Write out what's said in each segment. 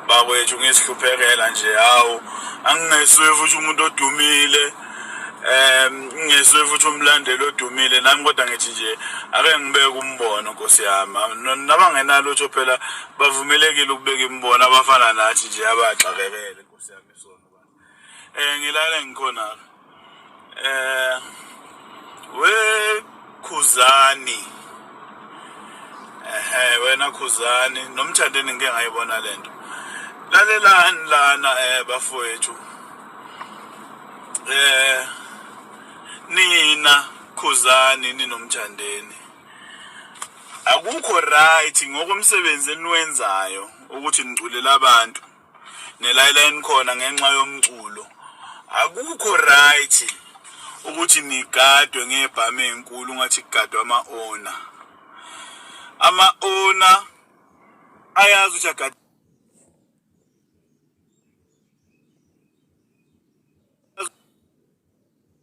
bakwethu ngesihluphekela nje hawo angingeswe futhi umuntu odumile ngeswe futhi umlandeli odumile nami kodwa ngithi nje ake ngibeke umbono Nkosi yami nabangenalo utho phela bavumelekile ukubeka imbono abafana nathi nje abaxakekele Nkosi yami sona ngilale ngikhona we Khuzani wena Khuzani nomthandeni ngeke ngayibona lento lalelani lana bafowethu nina Khuzani ninomthandeni akukho right ngokumsebenzi eniwenzayo ukuthi niculela abantu nelayini khona ngenxa yomculo akukho right ukuthi nigadwe ngebhame enkulu ngathi kugadwa ama-owner ayazi ukuthi agade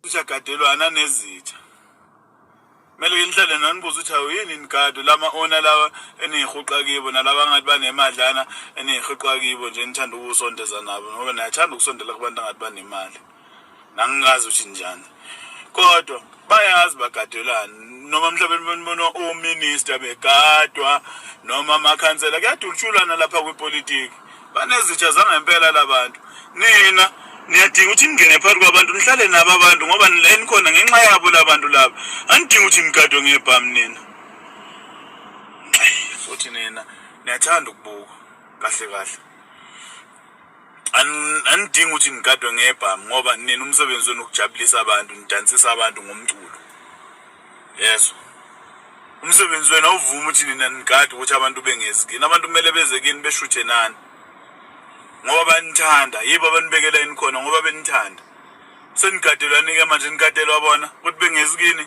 ushagadelwana nezitha mele ngihlale nanibuza ukuthi awuyini nigado lama-owner lawa eniyihuqa kibo nalaba ngathi banemadlana eniyihuqa kibo nje nithanda ukusondeza nabo ngoba niyathanda ukusondela kubantu angathi banemali nangingazi ukuthi njani kodwa bayazi bagadelana noma mhlawumbe benibona ominister begadwa noma amakhansela kuyadulshulana lapha kwipolitiki banezitha zangempela labantu nina niyadinga ukuthi ningene phakathi kwabantu nihlale nabo abantu ngoba nikhona ngenxa yabo labantu laba anidinga ukuthi nigadwe ngebhamu nina futhi nina niyathanda ukubuka kahle kahle anidinga ukuthi nigadwe ngebhamu ngoba nina umsebenzi wenu ukujabulisa abantu nidansisa abantu ngomculo yes umsebenzi wenu awuvuma ukuthi nina nigadwe ukuthi abantu bengezikini abantu kumele beze kini beshuthe nani ngoba banithanda yibo abanibekela yini khona ngoba benithanda senigadelwana-ke manje nigadelwa bona ukuthi bengezikini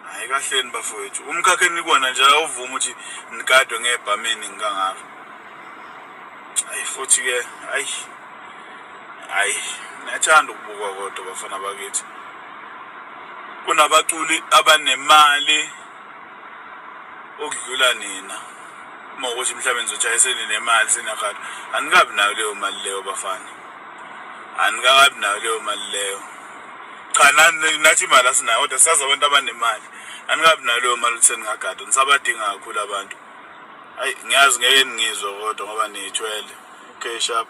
hayi kahleni bafowethu umkhakha enikona nje awuvuma ukuthi nigadwe ngebhameni ngikangaka hayi futhi-ke hayi niyathanda ukubuka kodwa bafana bakithi kunabaculi abanemali okudlula nina uma ukuthi mhlawumbe ngizojahe seninemali seniyakhala anikabi nayo leyo mali leyo bafana anikabi nayo leyo mali leyo cha nathi imali asinayo kodwa siyazi abantu abanemali anikabi nayo leyo mali ukuthi seningagada nisabadinga kakhulu abantu hayi ngiyazi ngeke ningizwe kodwa ngoba niyithwele okay sharp